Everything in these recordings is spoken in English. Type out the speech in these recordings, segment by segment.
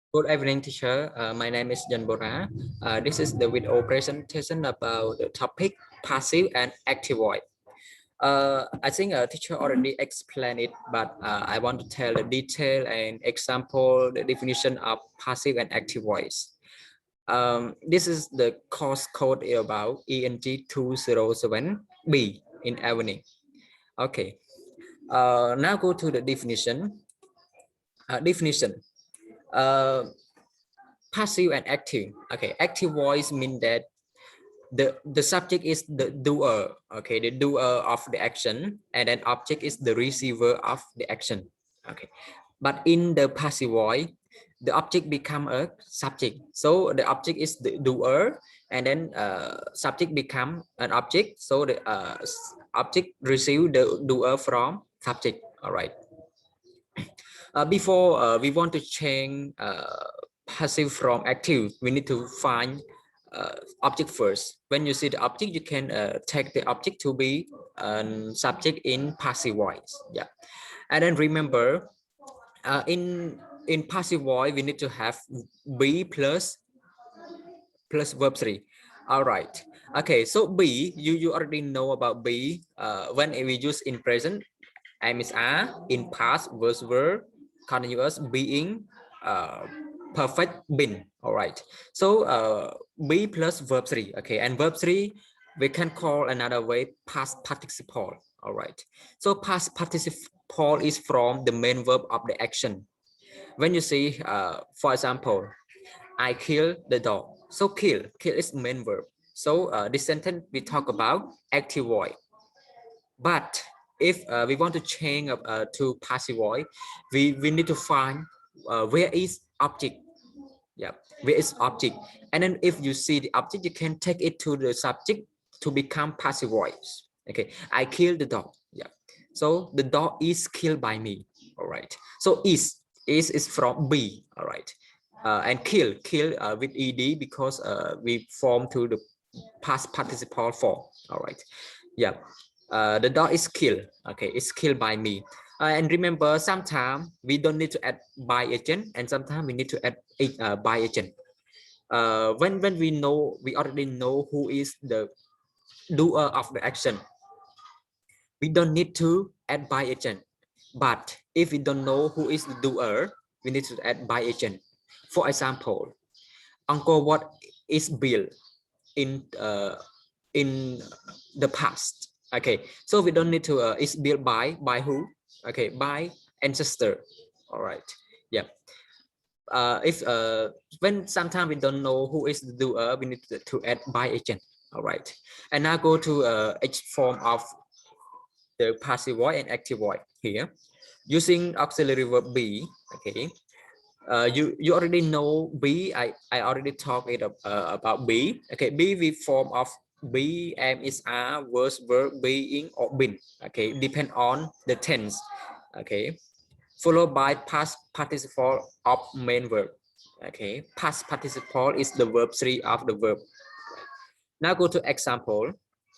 Good evening, teacher. My name is Jan Bora. This is the video presentation about the topic passive and active voice. I think teacher already explained it, but I want to tell the detail and example, the definition of passive and active voice. This is the course code about ENG 207B in evening. Okay. Now go to the definition. Definition. Uh, Passive and active. Okay, active voice mean that the subject is the doer. Okay, the doer of the action, and then object is the receiver of the action. Okay, but in the passive voice, the object become a subject. So the object is the doer, and then subject become an object. So the object receive the doer from subject. All right. Before we want to change passive from active, we need to find object first. When you see the object, you can take the object to be subject in passive voice. Yeah, and then remember in passive voice we need to have be plus verb 3. All right. Okay, so be you already know about be. When we use in present, am is are, in past verse verb, continuous being, perfect been. All right. So be plus verb 3. Okay, and verb 3 we can call another way past participle. All right. So past participle is from the main verb of the action. When you see, for example, I kill the dog. So kill is main verb. So this sentence we talk about active voice. But if we want to change to passive voice, we need to find where is object. Yeah, where is object, and then if you see the object, you can take it to the subject to become passive voice. Okay, I killed the dog. Yeah, so the dog is killed by me. All right. So is from be. All right. And kill with ed because we form to the past participle form. All right. Yeah, the dog is killed. Okay, it's killed by me. And remember, sometimes we don't need to add by agent, and sometimes we need to add by agent. When we already know who is the doer of the action, we don't need to add by agent. But if we don't know who is the doer, we need to add by agent. For example, Uncle what is built in the past. Okay, so we don't need to it's built by who. Okay, by ancestor. All right. Yeah. If when sometimes we don't know who is the doer, we need to add by agent. All right. And now go to each form of the passive voice and active voice here using auxiliary verb be. Okay, you already know be. I already talked about be. Okay, be with form of be, am, is, are, was, verb, being, or been. Okay, depend on the tense. Okay, followed by past participle of main verb. Okay, past participle is the verb 3 of the verb. Now go to example.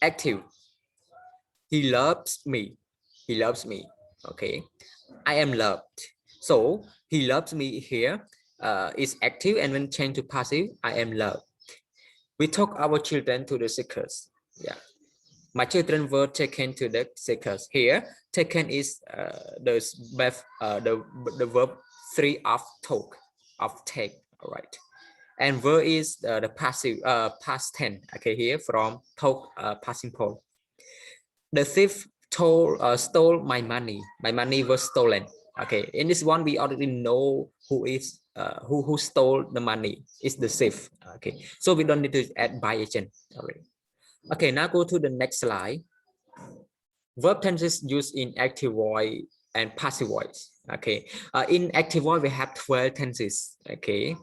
Active. He loves me. He loves me. Okay, I am loved. So he loves me here is active, and when change to passive, I am loved. We took our children to the circus. Yeah, my children were taken to the circus. Here, taken is the verb 3 of talk, of take. All right, and verb is the passive past tense. Okay, here from talk passing pole. The thief stole my money. My money was stolen. Okay, in this one we already know who is who stole the money. It's the thief. Okay, so we don't need to add by agent. Already. Okay, now go to the next slide. Verb tenses used in active voice and passive voice. Okay, in active voice we have 12 tenses. Okay,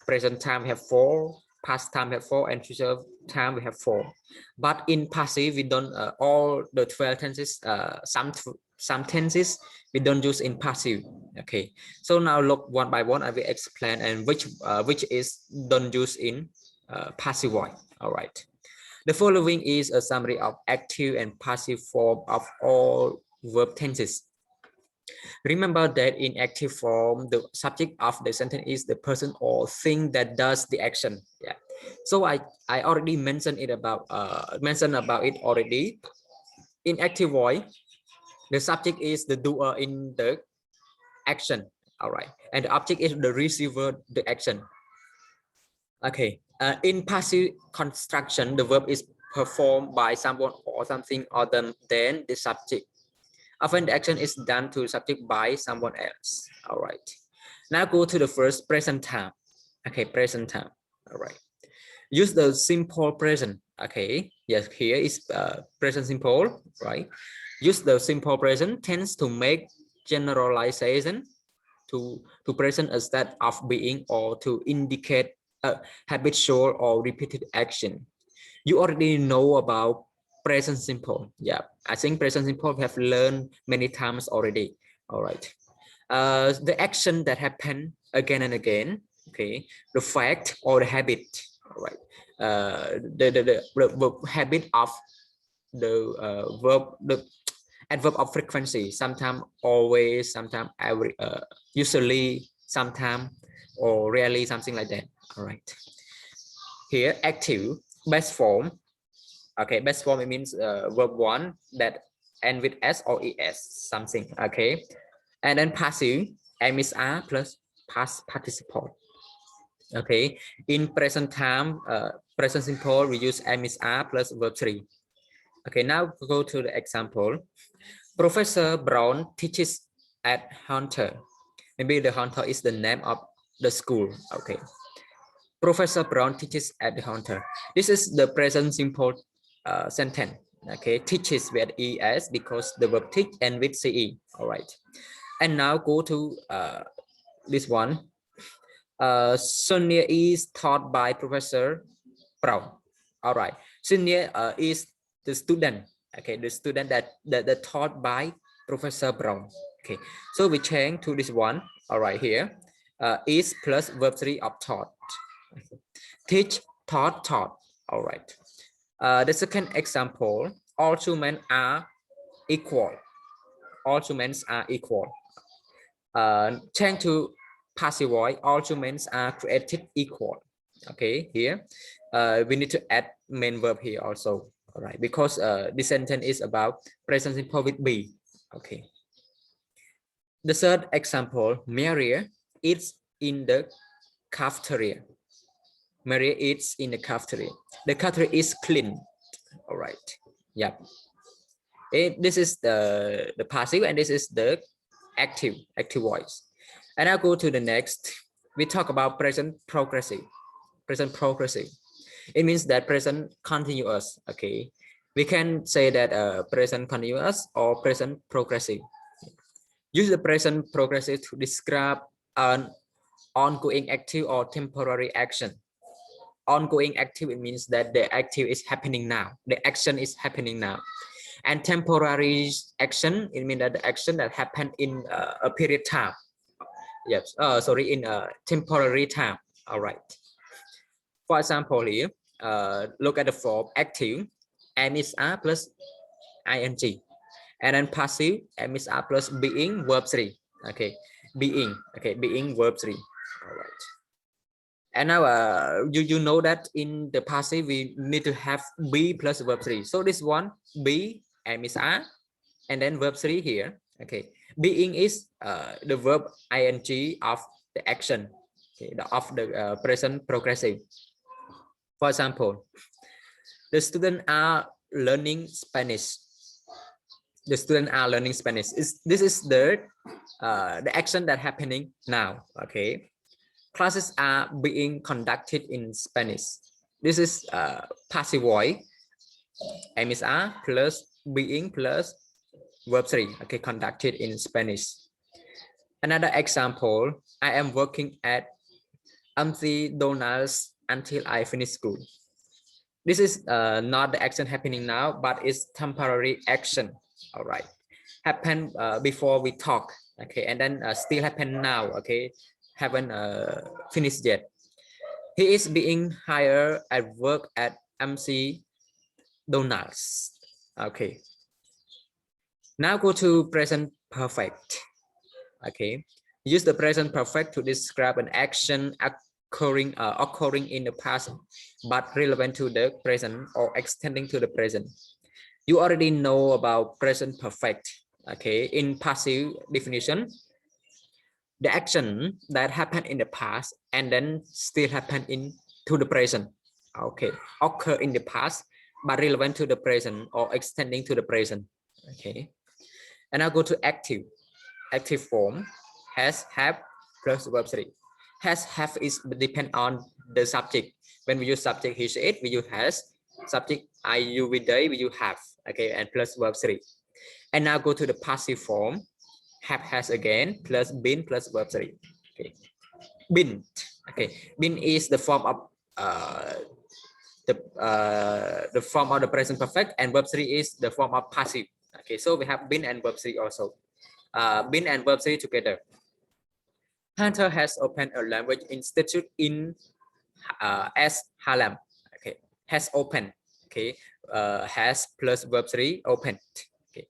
present time we have 4, past time we have 4, and future time we have 4. But in passive we don't all the 12 tenses. Some tenses we don't use in passive. Okay, so now look one by one. I will explain and which is don't use in passive voice. All right. The following is a summary of active and passive form of all verb tenses. Remember that in active form, the subject of the sentence is the person or thing that does the action. Yeah. So I already mentioned about it already. In active voice, the subject is the doer in the action. All right, and the object is the receiver, the action. Okay. In passive construction, the verb is performed by someone or something other than the subject. Often the action is done to subject by someone else. All right. Now go to the first present time. Okay, present time. All right. Use the simple present. Okay. Yes, here is present simple, right? Use the simple present tense to make generalization to present a state of being or to indicate a habitual or repeated action. You already know about present simple. Yeah, I think present simple we have learned many times already. All right. The action that happen again and again. Okay, the fact or the habit. All right. The habit of the verb, the adverb of frequency. Sometimes always, sometimes every, usually, sometimes or rarely, something like that. All right. Here, active best form. Okay, best form it means verb one that end with s or es, something. Okay, and then passive am is are plus past participle. Okay, in present time, present simple we use am is are plus verb three. Okay, now go to the example. Professor Brown teaches at Hunter. Maybe the Hunter is the name of the school. Okay, Professor Brown teaches at the Hunter. This is the present simple sentence. Okay, teaches with es because the verb teach and with ce. All right, and now go to this one. Sonia is taught by Professor Brown. All right, Sonia is the student. Okay, the student that taught by Professor Brown. Okay, so we change to this one. All right, here is plus verb three of taught. Teach, taught. All right. The second example, all humans are equal. All humans are equal. Change to passive voice, all humans are created equal. Okay, here we need to add main verb here also. All right, because this sentence is about present simple with be. Okay. The third example, Maria eats in the cafeteria. Maria eats in the cafeteria. The cafeteria is clean. All right. Yep. This is the passive and this is the active voice. And I'll go to the next. We talk about present progressive. Present progressive. It means that present continuous. Okay. We can say that present continuous or present progressive. Use the present progressive to describe an ongoing active or temporary action. Ongoing active, it means that the active is happening now. The action is happening now. And temporary action, it means that the action that happened in a period time. Yes, sorry, in a temporary time. All right. For example, here, look at the form active, am is are plus ing. And then passive, am is are plus being, verb three. Okay, being. Okay, being, verb three. All right. And now you know that in the passive we need to have be plus verb three. So this one be am is are, and then verb three here. Okay, being is the verb ing of the action. Okay, of the present progressive. For example, the students are learning Spanish. The students are learning Spanish. This is the action that happening now. Okay. Classes are being conducted in Spanish. This is passive voice. Am is are plus being plus verb three. Okay, conducted in Spanish. Another example, I am working at McDonald's until I finish school. This is not the action happening now, but it's temporary action. All right, happened before we talk. Okay, and then still happen now. Okay, haven't finished yet. He is being hired at work at McDonald's. Okay. Now go to present perfect. Okay, use the present perfect to describe an action occurring in the past but relevant to the present or extending to the present. You already know about present perfect. Okay, in passive definition, the action that happened in the past and then still happen into the present. Okay, occur in the past but relevant to the present or extending to the present. Okay, and I'll go to active form. Has, have plus verb 3. Has, have is depend on the subject. When we use subject he, she, it, we use has. Subject I, you, we, they, we use have. Okay, and plus verb 3. And now go to the passive form. Have, has again, plus been plus verb 3. Okay, been. Okay, been is the form of the form of the present perfect, and verb 3 is the form of passive. Okay, so we have been and verb 3 also. Been and verb 3 together. Hunter has opened a language institute in as Harlem. Okay, has opened. Okay, has plus verb 3 opened. Okay,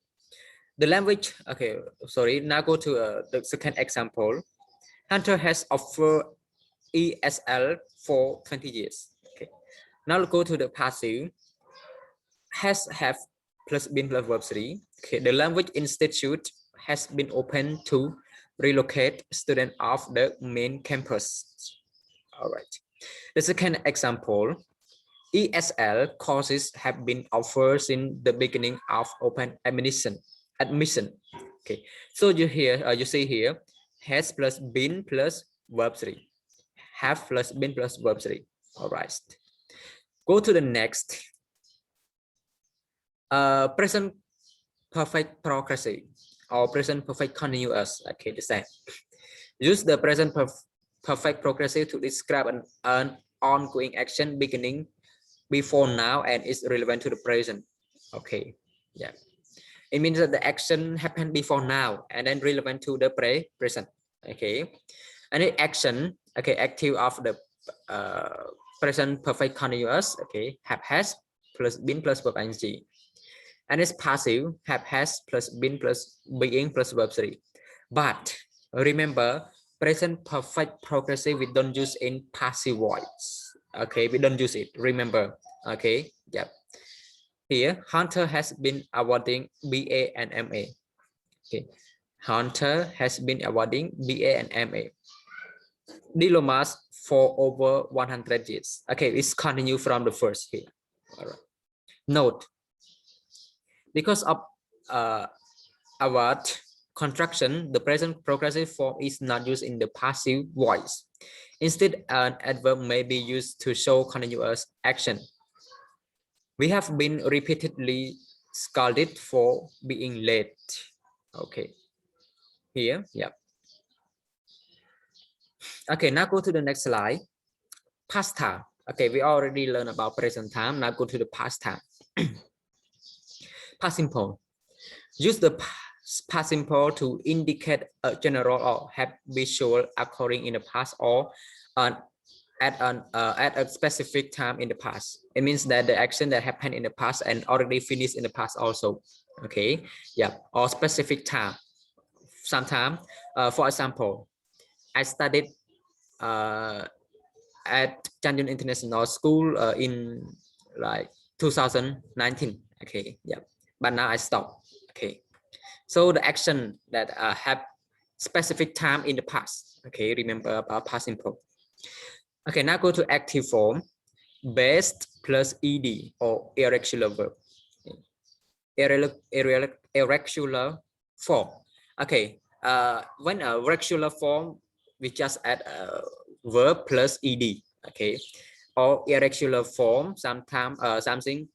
the language. Okay, sorry. Now go to the second example. Hunter has offered ESL for 20 years. Okay, now go to the passive. Has, have plus been plus verb 3. Okay, the language institute has been open to relocate students of the main campus. All right. The second example, ESL courses have been offered since the beginning of open admission. Okay, so you see here, has plus been plus verb 3, have plus been plus verb 3. All right. Go to the next. Present perfect progressive or present perfect continuous. Okay, the same. Use the present perfect progressive to describe an ongoing action beginning before now and is relevant to the present. Okay, yeah, it means that the action happened before now and then relevant to the present. Okay, and the action, okay, active of the present perfect continuous. Okay, have, has plus been plus verb ing, and it's passive, have, has plus been plus being plus verb 3. But remember, present perfect progressive we don't use in passive voice. Okay, we don't use it, remember. Okay, yeah, here Hunter has been awarding BA and MA. Okay, Hunter has been awarding BA and MA diplomas for over 100 years. Okay, it's continue from the first here. All right, note, because of award construction, the present progressive form is not used in the passive voice. Instead, an adverb may be used to show continuous action. We have been repeatedly scolded for being late. Okay, here, yeah. Okay, now go to the next slide. Past time. Okay, we already learned about present time. Now go to the past time. Past simple. Use the past simple to indicate a general or habitual occurring in the past or at a specific time in the past. It means that the action that happened in the past and already finished in the past also. Okay, yeah, or specific time. Sometime, for example, I studied at Chanjun International School in like 2019. Okay, yeah, but now I stopped. Okay, so the action that have specific time in the past. Okay, remember about past simple. Okay, now go to active form. Based plus ed or irregular verb. Irregular form. Okay, when a regular form, we just add a verb plus ed. Okay, or irregular form, sometimes something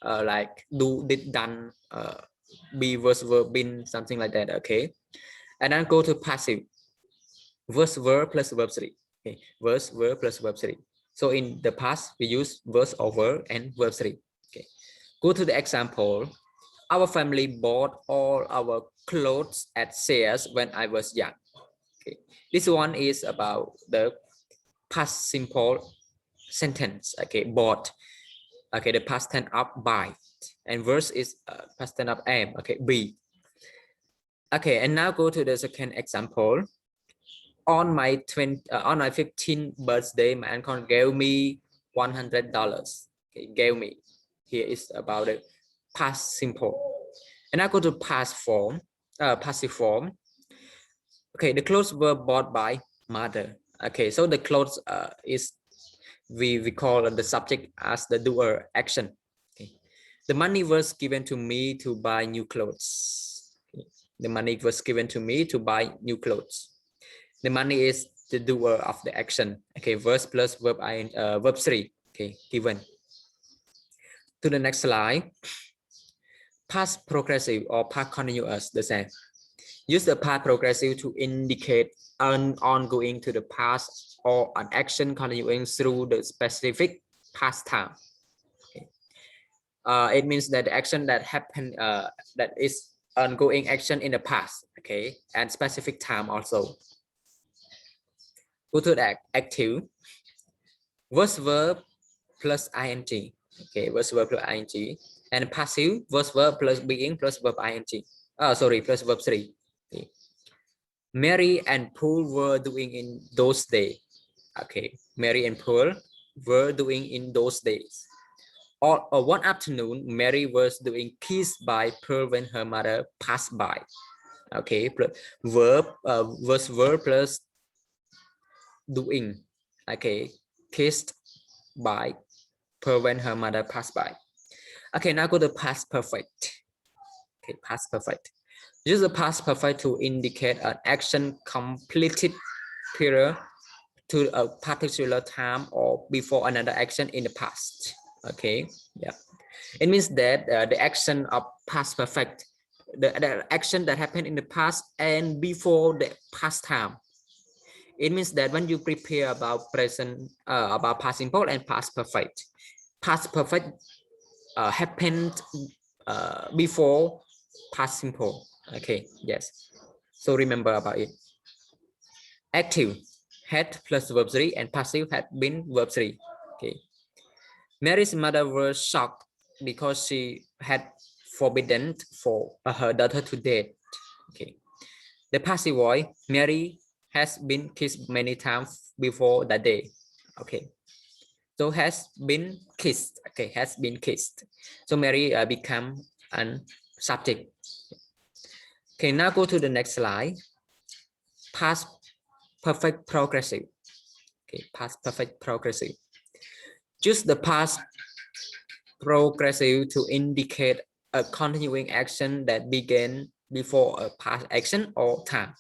like do, did, done, be, verse, verb, been, something like that. Okay, and then go to passive. Verse, verb plus verb 3. Okay, verse, verb plus verb 3. So in the past we use verse or verb and verb 3. Okay, go to the example. Our family bought all our clothes at Sears when I was young. Okay, this one is about the past simple sentence. Okay, bought. Okay, the past tense of buy, and verse is past tense of am. Okay, be. Okay, and now go to the second example. On my 15th birthday, my uncle gave me $100. Okay, gave me. Here is about the past simple. And I go to past form, passive form. Okay, the clothes were bought by mother. Okay, so the clothes is we call the subject as the doer action. Okay. The money was given to me to buy new clothes. Okay. The money was given to me to buy new clothes. The money is the doer of the action. Okay, verse plus verb 3. Okay, given. To the next slide. Past progressive or past continuous, the same. Use the past progressive to indicate an ongoing to the past or an action continuing through the specific past time. Okay. It means that the action that happened, that is ongoing action in the past, okay, and specific time also. Go to the active. Verse verb plus ing. Okay, verse verb plus ing. And passive, verse verb plus being plus verb ing. Sorry, plus verb 3. Okay. Mary and Paul were doing in those days. Okay, Mary and Paul were doing in those days. Or one afternoon, Mary was doing kiss by Pearl when her mother passed by. Okay, verb, verse verb plus doing. Okay, kissed by Pearl when her mother passed by. Okay, now go to past perfect. Okay, past perfect. Use the past perfect to indicate an action completed prior to a particular time or before another action in the past. Okay, yeah. It means that the action of past perfect, the action that happened in the past and before the past time. It means that when you prepare about present, about past simple and past perfect happened before past simple. Okay, yes. So remember about it. Active, had plus verb 3 and passive had been verb 3. Okay. Mary's mother was shocked because she had forbidden for her daughter to date. Okay. The passive voice, Mary has been kissed many times before that day. Okay. So has been kissed. Okay, has been kissed. So Mary become an subject. Okay, now go to the next slide. Past perfect progressive. Okay, past perfect progressive. Choose the past progressive to indicate a continuing action that began before a past action or time.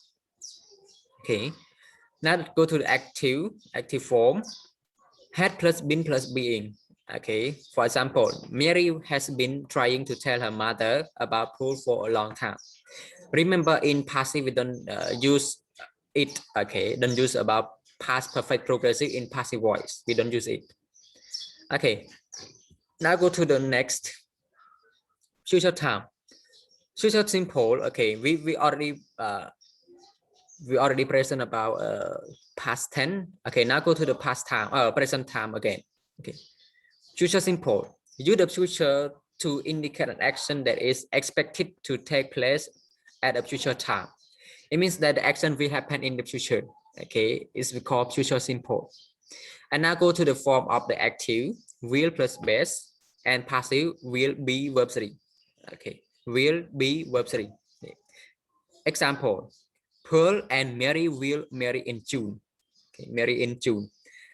Okay, now go to the active form. Had plus been plus being. Okay, for example, Mary has been trying to tell her mother about Paul for a long time. Remember, in passive we don't use it. Okay, don't use about past perfect progressive in passive voice. We don't use it. Okay, now go to the next. Future time. Future simple. Okay, we already present about past tense. Okay, now go to the past time, present time again. Okay, future simple. Use the future to indicate an action that is expected to take place at a future time. It means that the action will happen in the future. Okay, it's called future simple. And now go to the form of the active, will plus base, and passive will be verb 3. Okay, will be verb 3. Example, Pearl and Mary will marry in June. Okay, marry in June.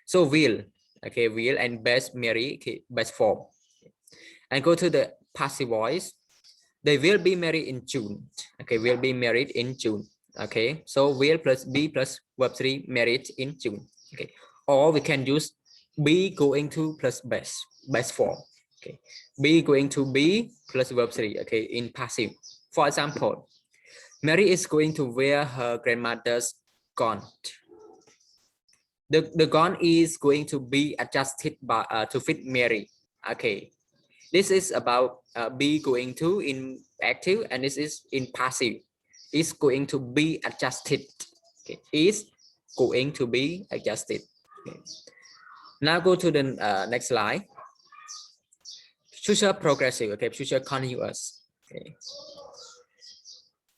So will, okay, will and best marry, okay, best form. And go to the passive voice. They will be married in June. Okay, will be married in June. Okay, so will plus be plus verb 3 married in June. Okay, or we can use be going to plus best form. Okay, be going to be plus verb 3. Okay, in passive. For example, Mary is going to wear her grandmother's gown. The gown is going to be adjusted by to fit Mary. Okay, this is about be going to in active, and this is in passive. Is going to be adjusted. Okay, is going to be adjusted. Okay. Now go to the next slide. Future progressive. Okay, future continuous. Okay.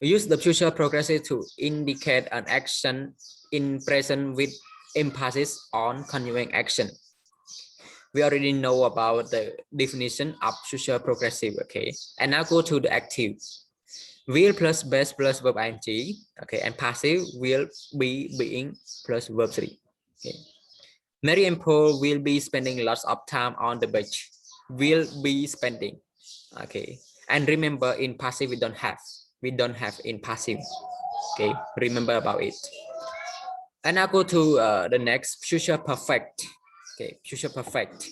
Use the future progressive to indicate an action in present with emphasis on continuing action. We already know about the definition of future progressive, okay? And now go to the active. Will plus base plus verb ing, okay? And passive will be being plus verb 3, okay? Mary and Paul will be spending lots of time on the beach. Will be spending, okay? And remember, in passive we don't have in passive, okay? Remember about it. And now go to the next, future perfect, okay? Future perfect.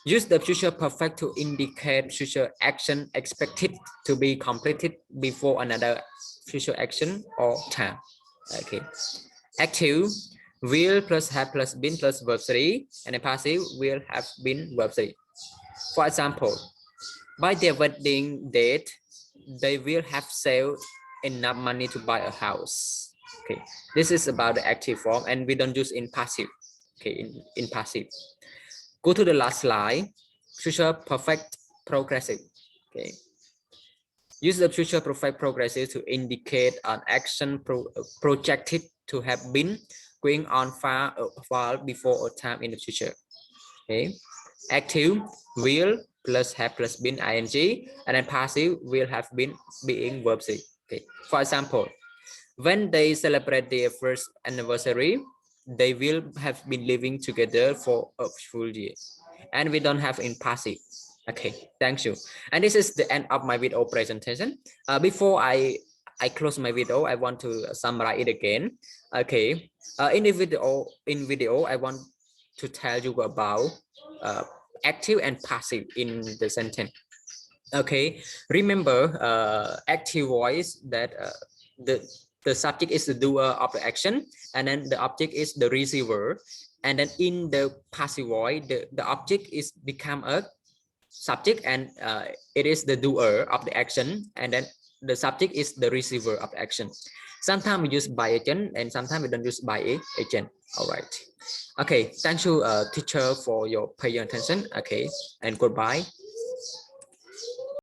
Use the future perfect to indicate future action expected to be completed before another future action or time, okay? Active, will plus have plus been plus verb 3, and a passive will have been verb 3. For example, by their wedding date, they will have saved enough money to buy a house. Okay, this is about the active form, and we don't use in passive. Okay, in passive. Go to the last slide. Future perfect progressive. Okay. Use the future perfect progressive to indicate an action projected to have been going on far before a time in the future. Okay. Active, will plus have plus been ing, and then passive will have been being verb 3. Okay. For example, when they celebrate their first anniversary, they will have been living together for a full year. And we don't have in passive. Okay, thank you. And this is the end of my video presentation. Before I close my video, I want to summarize it again. Okay, in video, I want to tell you about active and passive in the sentence. Okay, remember active voice that the subject is the doer of the action, and then the object is the receiver, and then in the passive voice the object is become a subject, and it is the doer of the action, and then the subject is the receiver of the action. Sometimes we use by agent, and sometimes we don't use by agent. All right. Okay, thank you teacher for your paying attention. Okay, and goodbye.